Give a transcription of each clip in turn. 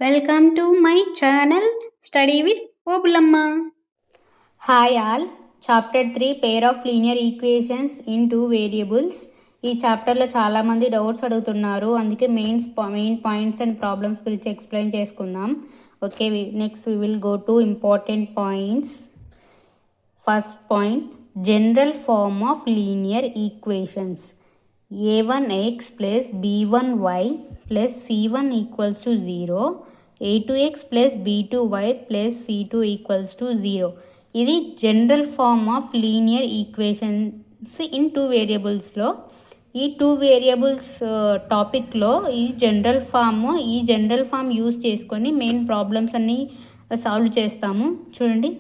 Welcome to my channel Study with Obulamma. Hi all, Chapter 3 Pair of Linear Equations in Two Variables. ఈ చాప్టర్లో చాలామంది doubts అడుగుతున్నారు, అందుకే main points and problems గురించి explain చేసుకుందాం. Okay, next we will go to important points. First point, general form of linear equations. a1x plus b1y plus c1 equals to 0, a2x plus b2y plus c2 equals to 0. ఇది general form of linear equations in two వేరియబుల్స్లో ఈ two variables టాపిక్లో ఈ general form use చేసుకొని main problems అన్నీ solve చేస్తాము. చూడండి,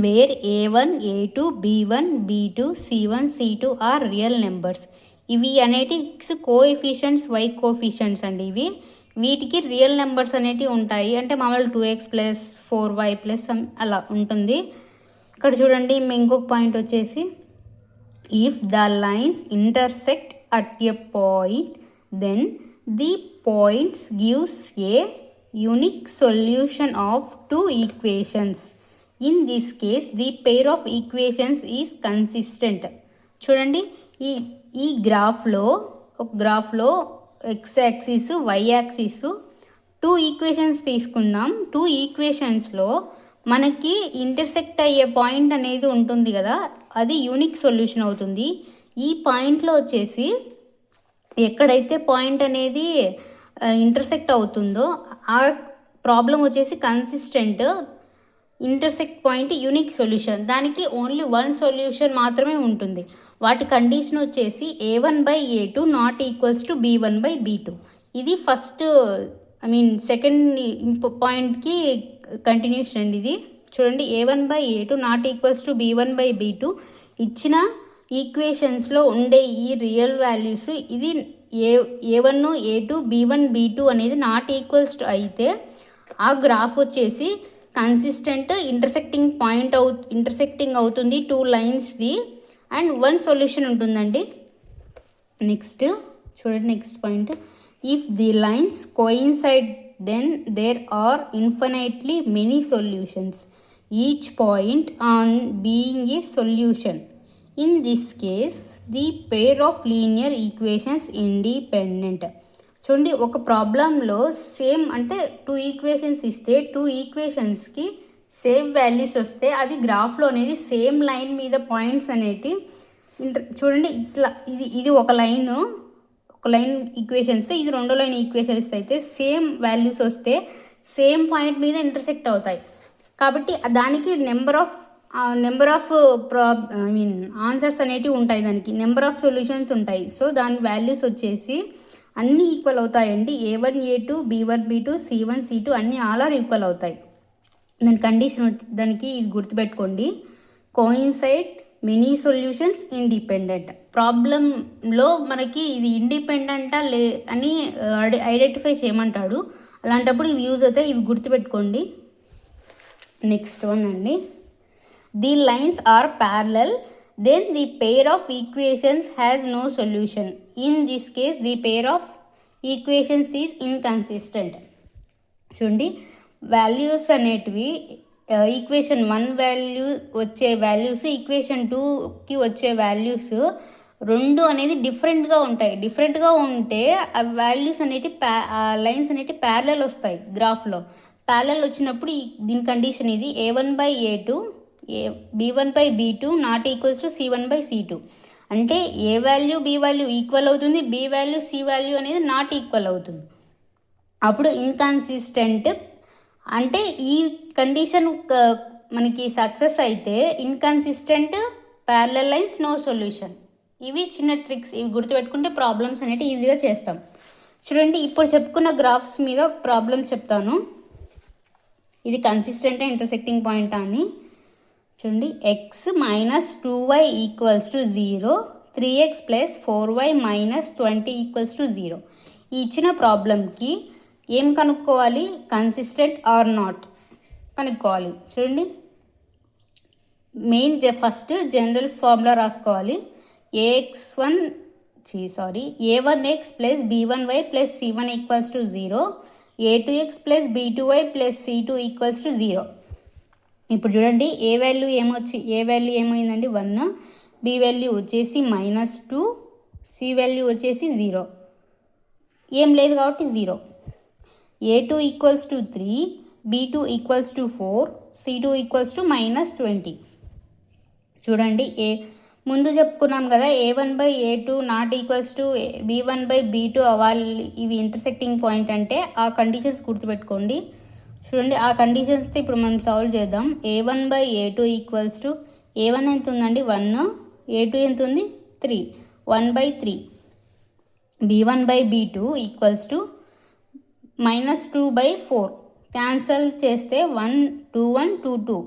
wear a1, a2, b1, b2, c1, c2 are real numbers. ఇవి అనేటివి కోఎఫిషియంట్స్, y కోఎఫిషియంట్స్ అండి. వీటికి రియల్ నెంబర్స్ అనేటివి ఉంటాయి. అంటే మామూలు 2x ప్లస్ 4y ప్లస్ అలా ఉంటుంది. ఇక్కడ చూడండి, ఇంకొక పాయింట్ వచ్చేసి, if the lines intersect at a point then the points gives a unique solution of two equations. In this case the pair of equations is consistent. చూడండి, ఈ గ్రాఫ్లో X axis, Y axis two equations తీసుకుందాం. Two ఈక్వేషన్స్లో మనకి intersect అయ్యే point అనేది ఉంటుంది కదా, అది యూనిక్ సొల్యూషన్ అవుతుంది. ఈ పాయింట్లో వచ్చేసి ఎక్కడైతే పాయింట్ అనేది ఇంటర్సెక్ట్ అవుతుందో ఆ ప్రాబ్లం వచ్చేసి consistent. Intersect point unique solution, దానికి ఓన్లీ వన్ సొల్యూషన్ మాత్రమే ఉంటుంది. వాటి కండిషన్ వచ్చేసి a1/a2 not equals to b1/b2. ఇది ఫస్ట్ సెకండ్ పాయింట్కి కంటిన్యూషన్ అండి. ఇది చూడండి, a1/a2 not equals to b1/b2 ఇచ్చిన ఈక్వేషన్స్లో ఉండే ఈ రియల్ వాల్యూస్. ఇది a1, a2, b1, b2 అనేది నాట్ ఈక్వల్స్ టు అయితే ఆ గ్రాఫ్ వచ్చేసి కన్సిస్టెంట్ ఇంటర్సెక్టింగ్ అవుతుంది టూ లైన్స్ది, అండ్ వన్ సొల్యూషన్ ఉంటుందండి. నెక్స్ట్ చూడండి, next point, if the lines coincide then there are infinitely many solutions, each point on being a solution. In this case the pair of linear equations independent. చూడండి, ఒక ప్రాబ్లంలో same అంటే two equations ఇస్తే two ఈక్వేషన్స్కి same values వస్తే అది గ్రాఫ్లో అనేది సేమ్ లైన్ మీద పాయింట్స్ అనేటి చూడండి, ఇట్లా ఇది ఒక లైన్ ఈక్వేషన్స్, ఇది రెండో లైన్ ఈక్వేషన్స్ అయితే సేమ్ వాల్యూస్ వస్తే సేమ్ పాయింట్ మీద ఇంటర్సెక్ట్ అవుతాయి. కాబట్టి దానికి నెంబర్ ఆఫ్ ఆన్సర్స్ అనేటివి ఉంటాయి, దానికి నెంబర్ ఆఫ్ సొల్యూషన్స్ ఉంటాయి. సో దాని వాల్యూస్ వచ్చేసి అన్నీ ఈక్వల్ అవుతాయండి. a1, a2, b1, b2, c1, c2 అన్నీ ఆల్ ఆర్ ఈక్వల్ అవుతాయి. దాని కండిషన్ దానికి ఇది గుర్తుపెట్టుకోండి, కోయిన్సైడ్ మెనీ సొల్యూషన్స్ ఇండిపెండెంట్. ప్రాబ్లంలో మనకి ఇది ఇండిపెండెంటా లే అని ఐడెంటిఫై చేయమంటాడు, అలాంటప్పుడు ఇవి యూజ్ అవుతాయి, ఇవి గుర్తుపెట్టుకోండి. నెక్స్ట్ వన్ అండి, the lines are parallel then the pair of equations has no solution. In this case the pair of equations is inconsistent. చూడండి, వాల్యూస్ అనేటివి ఈక్వేషన్ 1 వాల్యూ వచ్చే వాల్యూస్, ఈక్వేషన్ 2కి వచ్చే వాల్యూస్ రెండు అనేది డిఫరెంట్గా ఉంటాయి. డిఫరెంట్గా ఉంటే ఆ వాల్యూస్ అనేవి లైన్స్ అనేవి ప్యారలల్ వస్తాయి. గ్రాఫ్లో ప్యారలల్ వచ్చినప్పుడు దీని కండిషన్ ఇది a1/a2 b1/b2 not equals to c1/c2. అంటే a value b value equal అవుతుంది, బి వాల్యూ సి వాల్యూ అనేది నాట్ ఈక్వల్ అవుతుంది. అప్పుడు ఇన్కన్సిస్టెంట్ అంటే ఈ కండిషన్ మనకి సక్సెస్ అయితే inconsistent, parallel lines, no solution. ఇవి చిన్న ట్రిక్స్, ఇవి గుర్తుపెట్టుకుంటే ప్రాబ్లమ్స్ అనేవి ఈజీగా చేస్తాం. చూడండి, ఇప్పుడు చెప్పుకున్న గ్రాఫ్స్ మీద ఒక ప్రాబ్లం చెప్తాను. ఇది కన్సిస్టెంట్ ఇంటర్సెక్టింగ్ పాయింట్ అని. చూడండి, x minus 2y equals to 0, 3x plus 4y minus 20 equals to 0. ఈ ఇచ్చిన ప్రాబ్లంకి ఏం కనుక్కోవాలి? కన్సిస్టెంట్ ఆర్ నాట్ కనుక్కోవాలి. చూడండి, ఫస్ట్ జనరల్ ఫార్ములా రాసుకోవాలి. a1x plus b1y plus c1 equals to 0, a2x plus b2y plus c2 equals to 0. ఇప్పుడు చూడండి ఏ వాల్యూ ఏమైందండి 1, బి వాల్యూ వచ్చేసి -2, సి వాల్యూ వచ్చేసి 0. ఏం లేదు కాబట్టి 0. a2 equals to 3, b2 equals to 4, c2 equals to -20. చూడండి ముందు చెప్పుకున్నాం కదా a1/a2 not equals to b1/b2 అవ్వాలి, ఇవి ఇంటర్సెక్టింగ్ పాయింట్ అంటే ఆ కండిషన్స్ గుర్తుపెట్టుకోండి. చూడండి ఆ కండిషన్స్తో ఇప్పుడు మనం సాల్వ్ చేద్దాం. a1/a2 ఈక్వల్స్ టు a1 ఎంత ఉందండి 1, a2 ఎంత ఉంది 3, 1/3. b1/b2 ఈక్వల్స్ టు -2/4, క్యాన్సల్ చేస్తే 1, 2, 1, 2, 2,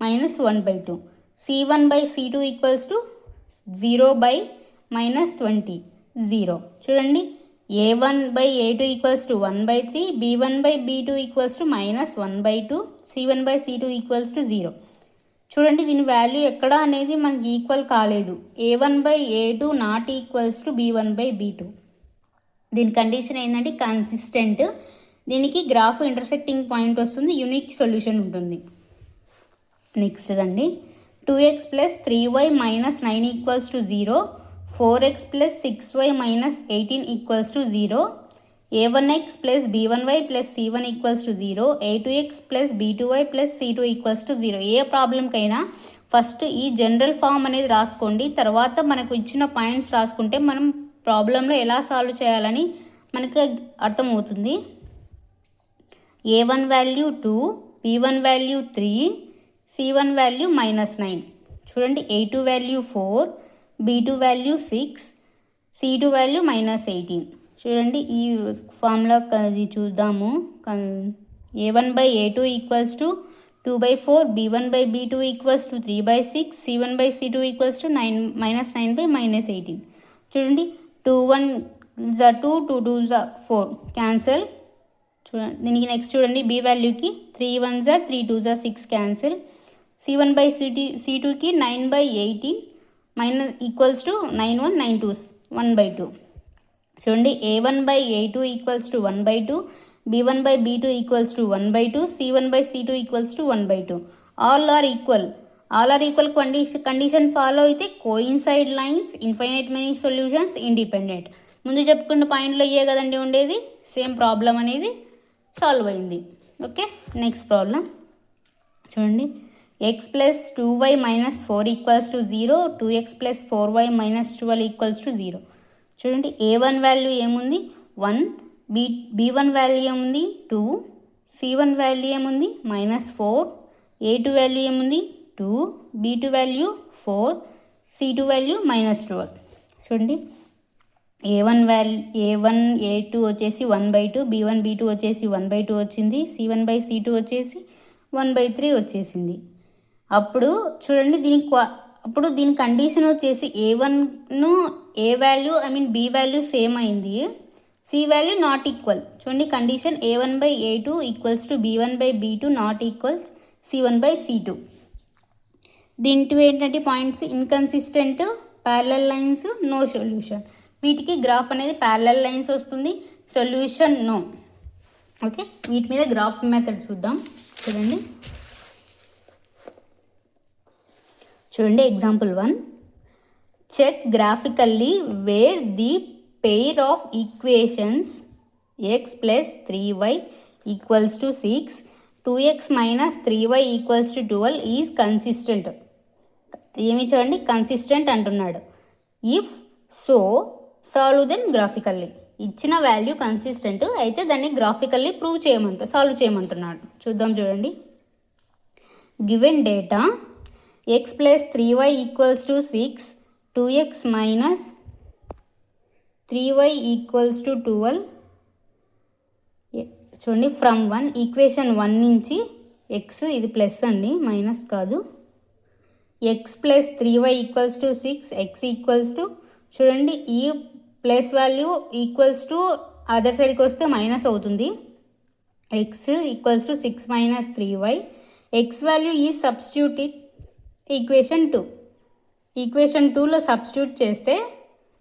-1/2. c1/c2 equals to 0/-20, 0. చూడండి a1/a2 equals to 1/3, b1/b2 equals to -1/2, c1/c2 equals to 0. చూడండి దీని వాల్యూ ఎక్కడ అనేది మనకి ఈక్వల్ కాలేదు. a1/a2 not equals to b1/b2. దీని కండిషన్ ఏంటంటే కన్సిస్టెంట్. దీనికి గ్రాఫ్ ఇంటర్సెక్టింగ్ పాయింట్ వస్తుంది, యూనిక్ సొల్యూషన్ ఉంటుంది. నెక్స్ట్ అండి 2x plus 3y minus 9 equals to 0, 4x plus 6y minus 18 equals to 0, a1x plus b1y plus c1 equals to 0, a2x plus b2y plus c2 equals to 0. ఏ ప్రాబ్లంకైనా first ఈ general form అనేది రాసుకోండి, తర్వాత మనకు ఇచ్చిన పాయింట్స్ రాసుకుంటే మనం ప్రాబ్లంలో ఎలా సాల్వ్ చేయాలని మనకు అర్థమవుతుంది. a1 value 2, b1 value 3, c1 value -9. చూడండి a2 value 4, b2 value 6, c2 value -18. చూడండి ఈ ఫార్ములా అది చూద్దాము. a1/a2 equals to 2/4, b1/b2 equals to 3/6, c1/c2 equals to -9/-18. చూడండి 2 1 2, 2 2 4, క్యాన్సల్. చూడండి దీనికి నెక్స్ట్ చూడండి b వాల్యూకి 3 1 3 2 6, క్యాన్సల్. c1/c2కి 9/18 ఈక్వల్స్ టు 9 1 9 2 1/2. చూడండి a1/a2 equals to 1/2, b1/b2 equals to 1/2, c1/c2 equals to 1/2. All are equal condition follow అయితే coincide lines, infinite many solutions, independent. ముందు చెప్పుకున్న పాయింట్లో అయ్యే కదండి ఉండేది. సేమ్ ప్రాబ్లం అనేది సాల్వ్ అయింది. ఓకే, నెక్స్ట్ ప్రాబ్లం చూడండి. x plus 2y minus 4 equals to 0, 2x plus 4y minus 12 equals to 0. చూడండి a1 వాల్యూ ఏముంది 1, b1 వాల్యూ ఏముంది 2, c1 వాల్యూ ఏముంది -4, a2 వాల్యూ ఏముంది 2, b2 వాల్యూ 4, c2 వాల్యూ -12. చూడండి a1 a2 వచ్చేసి 1/2, b1 b2 వచ్చేసి 1/2 వచ్చింది, c1/c2 వచ్చేసి 1/3 వచ్చేసింది. అప్పుడు చూడండి అప్పుడు దీని కండిషన్ వచ్చేసి a1ను a value b value same అయింది, c వాల్యూ నాట్ ఈక్వల్. చూడండి condition a1/a2 equals to b1/b2 not equals c1/c2. దీంట్లో ఏంటంటే points inconsistent, parallel lines, no solution. వీటికి గ్రాఫ్ అనేది ప్యారలల్ లైన్స్ వస్తుంది, సొల్యూషన్ నో. ఓకే, వీటి మీద గ్రాఫ్ మెథడ్ చూద్దాం. చూడండి example 1. Check graphically where the pair of equations x plus 3y equals to 6, 2x minus 3y equals to 12 is consistent. ఏమి చూడండి consistent అంటున్నాడు. If so solve them graphically. ఇచ్చిన value consistent అయితే దాన్ని గ్రాఫికల్లీ సాల్వ్ చేయమంటున్నాడు. చూద్దాం చూడండి. Given data x plus 3y equals to 6, 2x minus 3y equals to 12. చూడండి ఫ్రమ్ 1 ఈక్వేషన్ 1 నుంచి x, ఇది ప్లస్ అండి మైనస్ కాదు. x plus 3y equals to 6, x equals to చూడండి ఈ plus value equals to other సైడ్కి వస్తే మైనస్ అవుతుంది. x equals to 6 minus 3y. x value ఈ సబ్స్టిట్యూట్ ఈక్వేషన్ 2. ఈక్వేషన్ 2లో సబ్స్టిట్యూట్ చేస్తే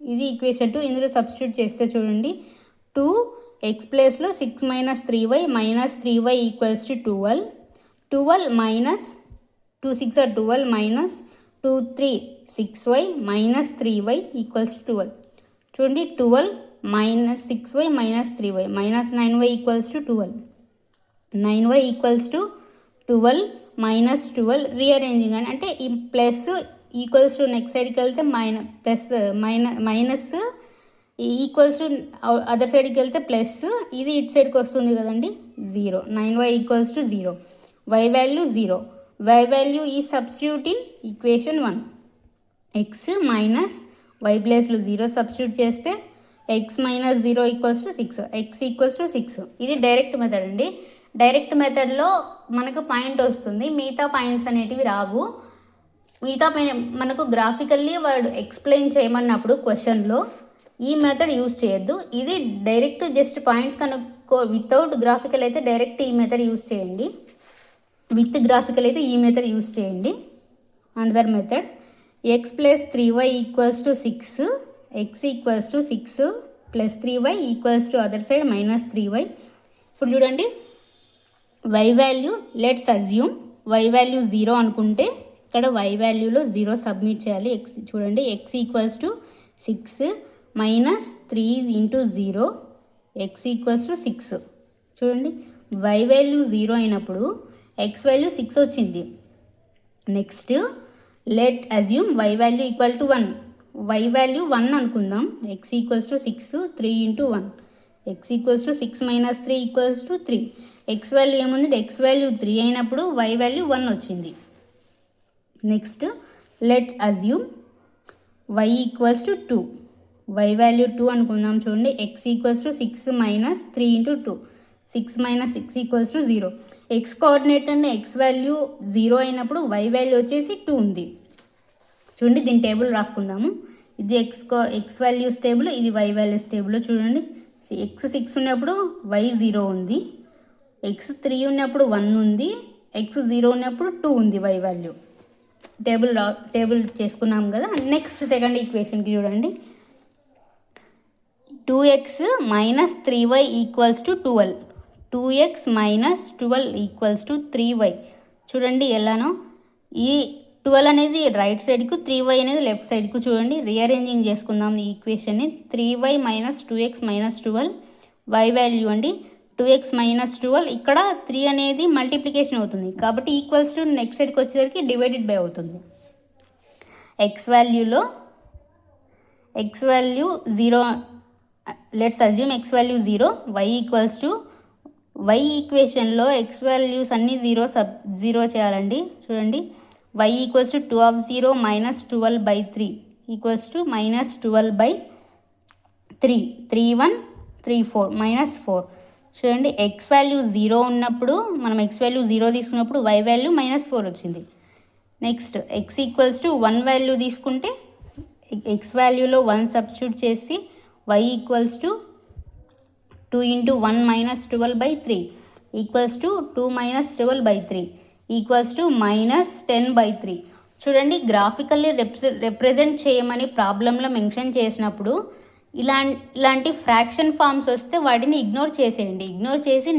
ఇది ఈక్వేషన్ 2, ఇందులో సబ్స్టిట్యూట్ చేస్తే చూడండి 2 ఎక్స్ ప్లేస్లో 6 minus 3y minus 3y equals to 12 minus 2 6 or 12 minus 2 3 6y minus 3y equals to 12. చూడండి 12 minus 6y minus 3y minus 9y equals to 12. 9y equals to 12 minus 12 rearranging అంటే ఈ plus equals to next సైడ్కి వెళ్తే minus equals to other సైడ్కి వెళ్తే plus, ఇది ఇటు సైడ్కి వస్తుంది కదండి 0. 9y equals to 0. y value 0. y value ఈ substitute in equation 1. x minus y ప్లేస్లో 0 సబ్స్టిట్యూట్ చేస్తే x minus 0 equals to 6. x equals to 6. ఇది డైరెక్ట్ మెథడ్ అండి. డైరెక్ట్ మెథడ్లో మనకు పాయింట్ వస్తుంది, మిగతా పాయింట్స్ అనేటివి రావు. మిగతా మనకు గ్రాఫికల్లీ వాడు ఎక్స్ప్లెయిన్ చేయమన్నప్పుడు క్వశ్చన్లో ఈ మెథడ్ యూజ్ చేయొద్దు. ఇది డైరెక్ట్ జస్ట్ పాయింట్ కనుక్కో. వితౌట్ గ్రాఫికల్ అయితే డైరెక్ట్ ఈ మెథడ్ యూజ్ చేయండి, విత్ గ్రాఫికల్ అయితే ఈ మెథడ్ యూజ్ చేయండి. Another method x plus 3y equals to 6, x equals to 6 plus 3y equals to other side minus 3y. ఇప్పుడు చూడండి y value let's assume y value 0 అనుకుంటే ఇక్కడ y వాల్యూలో 0 submit చేయాలి. x చూడండి x equals to 6 minus 3 into 0 x equals to 6. చూడండి y value 0 అయినప్పుడు x value 6 వచ్చింది. Next let assume y value equal to 1. y value 1 అనుకుందాం. x equals to 6 3 into 1 x equals to 6 minus 3 equals to 3. x value ఏముంది, x value 3 అయినప్పుడు y value 1 వచ్చింది. Next let assume y equals to 2. y value 2 అనుకుందాం. చూడండి x equals to 6 minus 3 into 2 6 minus 6 equals to 0. x coordinate అంటే x value 0 అయినప్పుడు y value వచ్చేసి 2 ఉంది. చూడండి దీని టేబుల్ రాసుకుందాము. ఇది x వాల్యూస్ టేబుల్, ఇది y వాల్యూస్ టేబుల్. చూడండి x 6 ఉన్నప్పుడు y 0 ఉంది, x 3 ఉన్నప్పుడు 1 ఉంది, x 0 ఉన్నప్పుడు 2 ఉంది y వాల్యూ. టేబుల్ చేసుకున్నాం కదా. నెక్స్ట్ సెకండ్ ఈక్వేషన్కి చూడండి 2x minus 3y equals to 12. 2x minus 12 equals to 3y. చూడండి ఎలానో ఈ 12 అనేది రైట్ సైడ్కు, 3y అనేది లెఫ్ట్ సైడ్కు. చూడండి రీఅరేంజింగ్ చేసుకుందాం ఈ ఈక్వేషన్ని. 3y minus 2x minus 12 y value అండి 2x మైనస్ 12. ఇక్కడ 3 అనేది మల్టిప్లికేషన్ అవుతుంది కాబట్టి ఈక్వల్స్ టు నెక్స్ట్ సైడ్కి వచ్చేసరికి డివైడెడ్ బై అవుతుంది. x వాల్యూలో x value 0, let's assume x value 0, y equals to y ఈక్వేషన్లో x values అన్నీ 0 చేయాలండి. చూడండి y equals to 2 of 0 minus 12 by 3 equals to minus 12 by 3. 3 1 3 4 minus 4. చూడండి x వాల్యూ 0 ఉన్నప్పుడు మనం x value 0 తీసుకున్నప్పుడు y వాల్యూ మైనస్ 4 వచ్చింది. Next x equals to 1 value తీసుకుంటే x వాల్యూలో 1 substitute చేసి y equals to 2 into 1 minus 12 by 3 equals to 2 minus 12 by 3 equals to minus 10 by 3. చూడండి graphically represent చేయమని ప్రాబ్లంలో మెన్షన్ చేసినప్పుడు ఇలాంటి ఫ్రాక్షన్ ఫామ్స్ వస్తే వాటిని ఇగ్నోర్ చేసేయండి. ఇగ్నోర్ చేసి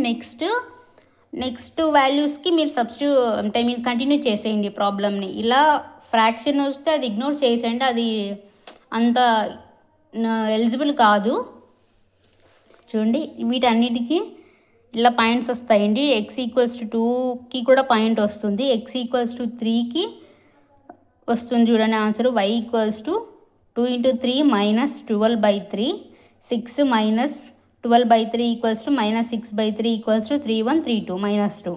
నెక్స్ట్ వాల్యూస్కి మీరు కంటిన్యూ చేసేయండి ప్రాబ్లమ్ని. ఇలా ఫ్రాక్షన్ వస్తే అది ఇగ్నోర్ చేసేయండి, అది అంత ఎలిజిబుల్ కాదు. చూడండి వీటన్నిటికీ ఇలా పాయింట్స్ వస్తాయండి. x ఈక్వల్స్ టు 2కి కూడా పాయింట్ వస్తుంది, x ఈక్వల్స్ టు 3కి వస్తుంది. చూడండి answer y equals to 2 into 3 minus 12 by 3. 6 minus 12 by 3 equals to minus 6 by 3 equals to 3 1 3 2 minus 2.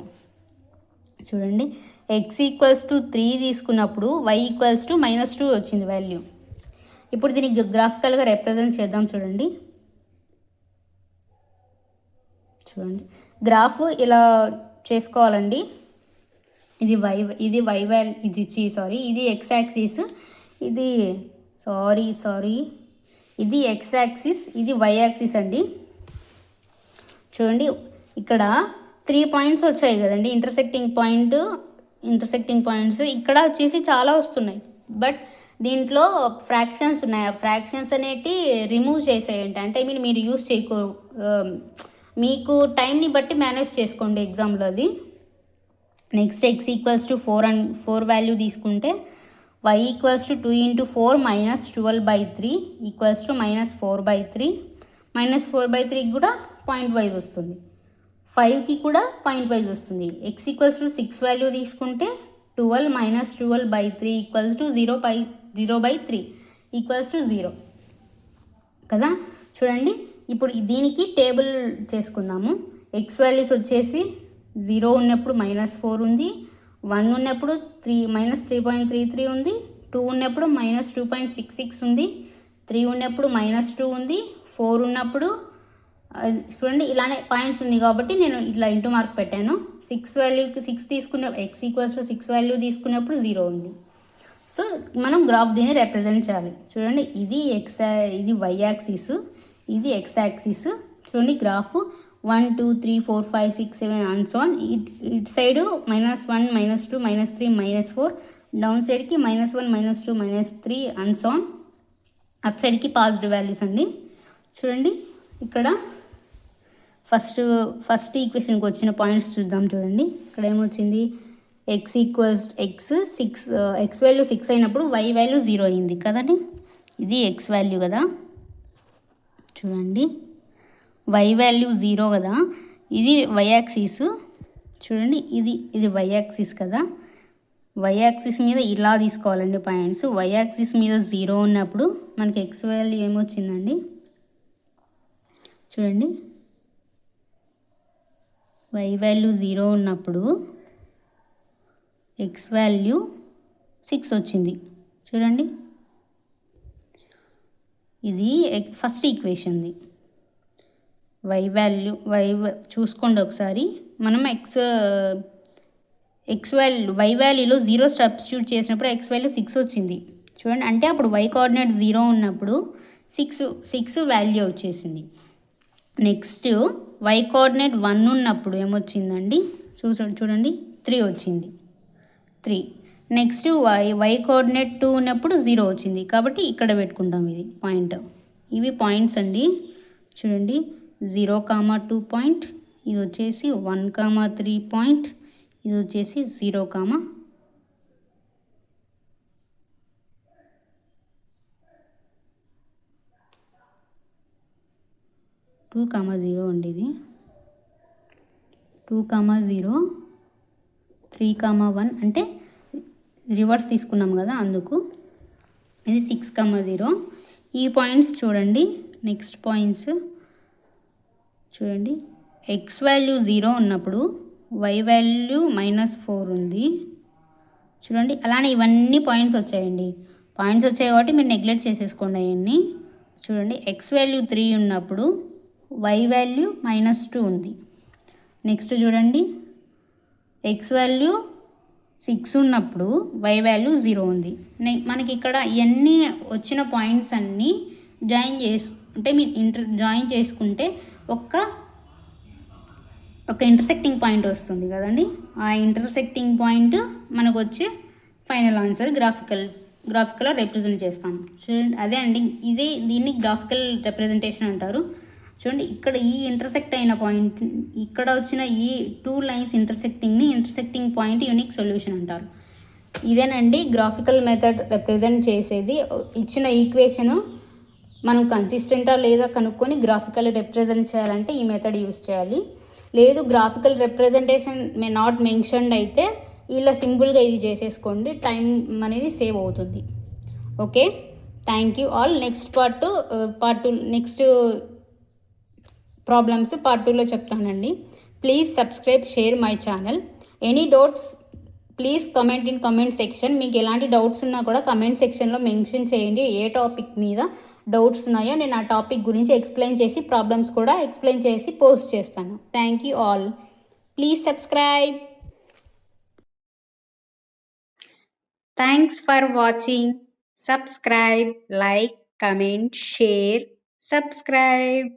చూడండి x ఈక్వల్స్ టు 3 తీసుకున్నప్పుడు y ఈక్వల్స్ టు మైనస్ 2 వచ్చింది వాల్యూ. ఇప్పుడు దీనికి గ్రాఫికల్గా రిప్రజెంట్ చేద్దాం. చూడండి గ్రాఫ్ ఇలా చేసుకోవాలండి. ఇది ఇది x యాక్సిస్, ఇది x యాక్సిస్, ఇది y యాక్సిస్ అండి. చూడండి ఇక్కడ 3 పాయింట్స్ వచ్చాయి కదండి, ఇంటర్సెక్టింగ్ పాయింట్స్. ఇక్కడ వచ్చేసి చాలా వస్తున్నాయి, బట్ దీంట్లో ఫ్రాక్షన్స్ ఉన్నాయి. ఆ ఫ్రాక్షన్స్ అనేటి రిమూవ్ చేసేయండి. అంటే మీరు యూస్ మీకు టైంని బట్టి మేనేజ్ చేసుకోండి ఎగ్జామ్లో అది. Next x equals to 4 value తీసుకుంటే y equals to 2 × 4 minus 12/3 equals to -4/3. -4/3 కూడా పాయింట్ వైజ్ వస్తుంది. 5కి కూడా పాయింట్ వైజ్ వస్తుంది. x ఈక్వల్స్ టు 6 వాల్యూ తీసుకుంటే 12 - 12/3 ఈక్వల్స్ టు 0/3 ఈక్వల్స్ టు 0 కదా. చూడండి ఇప్పుడు దీనికి టేబుల్ చేసుకుందాము. x వాల్యూస్ వచ్చేసి 0 ఉన్నప్పుడు -4 ఉంది, 1 ఉన్నప్పుడు -3.33 ఉంది, 2 ఉన్నప్పుడు -2.66 ఉంది, 3 ఉన్నప్పుడు -2 ఉంది, 4 ఉన్నప్పుడు చూడండి ఇలానే పాయింట్స్ ఉంది కాబట్టి నేను ఇట్లా ఇంటూ మార్క్ పెట్టాను. 6 వాల్యూకి 6 తీసుకునే x ఈక్వల్స్ టు 6 వాల్యూ తీసుకున్నప్పుడు 0 ఉంది. సో మనం గ్రాఫ్ దీన్ని రిప్రజెంట్ చేయాలి. చూడండి ఇది ఇది y యాక్సిస్, ఇది x యాక్సిస్. చూడండి గ్రాఫ్ 1 2 3 4 5 6 7 అండ్ సో ఆన్. ఇటు సైడ్ -1 -2 -3 -4, డౌన్ సైడ్కి -1 -2 -3 అండ్ సో ఆన్. అప్ సైడ్కి పాజిటివ్ వాల్యూస్ అండి. చూడండి ఇక్కడ ఫస్ట్ ఈక్వేషన్కి వచ్చిన పాయింట్స్ చూద్దాం. చూడండి ఇక్కడ ఏమొచ్చింది, x ఈక్వల్స్ x వాల్యూ 6 అయినప్పుడు y వాల్యూ 0 అయింది కదండి. ఇది x వాల్యూ కదా. చూడండి y వాల్యూ 0 కదా. ఇది y యాక్సిస్. చూడండి ఇది y యాక్సిస్ కదా. y యాక్సిస్ మీద ఇలా తీసుకోవాలండి పాయింట్స్. y యాక్సిస్ మీద 0 ఉన్నప్పుడు మనకి x వాల్యూ ఏమొచ్చిందండి. చూడండి y వాల్యూ 0 ఉన్నప్పుడు x వాల్యూ 6 వచ్చింది. చూడండి ఇది ఫస్ట్ ఈక్వేషన్ది. y చూసుకోండి ఒకసారి. మనం y వాల్యూలో 0 సబ్స్టిట్యూట్ చేసినప్పుడు x వాల్యూ 6 వచ్చింది. చూడండి అంటే అప్పుడు y కోఆర్డినేట్ 0 ఉన్నప్పుడు 6 వాల్యూ వచ్చేసింది. నెక్స్ట్ y కోఆర్డినేట్ 1 ఉన్నప్పుడు ఏమొచ్చిందండి, చూడండి 3 వచ్చింది, 3. నెక్స్ట్ y కోఆర్డినేట్ 2 ఉన్నప్పుడు 0 వచ్చింది కాబట్టి ఇక్కడ పెట్టుకుంటాం ఇది పాయింట్. ఇవి పాయింట్స్ అండి. చూడండి 0,2 పాయింట్, ఇది వచ్చేసి 1,3 పాయింట్, ఇది వచ్చేసి 0,2,0 అండి. ఇది 2,0 3,1 అంటే రివర్స్ తీసుకున్నాం కదా అందుకు. ఇది 6,0. ఈ పాయింట్స్ చూడండి. నెక్స్ట్ పాయింట్స్ చూడండి, x వాల్యూ 0 ఉన్నప్పుడు y వాల్యూ -4 ఉంది. చూడండి అలానే ఇవన్నీ పాయింట్స్ వచ్చాయండి. పాయింట్స్ వచ్చాయి కాబట్టి మీరు నెగ్లెక్ట్ చేసేసుకోండి అవన్నీ. చూడండి x వాల్యూ 3 ఉన్నప్పుడు y వాల్యూ -2 ఉంది. నెక్స్ట్ చూడండి x వాల్యూ 6 ఉన్నప్పుడు y వాల్యూ 0 ఉంది. మనకి ఇక్కడ ఇవన్నీ వచ్చిన పాయింట్స్ అన్నీ జాయిన్ చేసుకుంటే ఒక ఇంటర్సెక్టింగ్ పాయింట్ వస్తుంది కదండి. ఆ ఇంటర్సెక్టింగ్ పాయింట్ మనకు వచ్చే ఫైనల్ ఆన్సర్ గ్రాఫికల్లో రిప్రజెంట్ చేస్తాం. చూడండి అదే అండి, దీన్ని గ్రాఫికల్ రిప్రజెంటేషన్ అంటారు. చూడండి ఇక్కడ ఈ ఇంటర్సెక్ట్ అయిన పాయింట్, ఇక్కడ వచ్చిన ఈ 2 lines intersecting point unique solution అంటారు. ఇదేనండి గ్రాఫికల్ మెథడ్ రిప్రజెంట్ చేసేది. ఇచ్చిన ఈక్వేషను మనం కన్సిస్టెంటా లేదా కనుక్కొని గ్రాఫికల్ రిప్రజెంట్ చేయాలంటే ఈ మెథడ్ యూస్ చేయాలి. లేదు గ్రాఫికల్ రిప్రజెంటేషన్ నాట్ మెన్షన్డ్ అయితే ఇలా సింపుల్గా ఇది చేసేసుకోండి, టైం అనేది సేవ్ అవుతుంది. Okay, thank you all. Next part 2 next problems part 2లో చెప్తానండి. Please subscribe, share my channel. Any doubts please comment in comment section. మీకు ఎలాంటి డౌట్స్ ఉన్నా కూడా కమెంట్ సెక్షన్లో మెన్షన్ చేయండి. ఏ టాపిక్ మీద డౌట్స్ ఉన్నాయో నేను ఆ టాపిక్ గురించి ఎక్స్ప్లెయిన్ చేసి ప్రాబ్లమ్స్ కూడా ఎక్స్ప్లెయిన్ చేసి పోస్ట్ చేస్తాను. Thank you all. Please subscribe. Thanks for watching. Subscribe, like, comment, share, subscribe.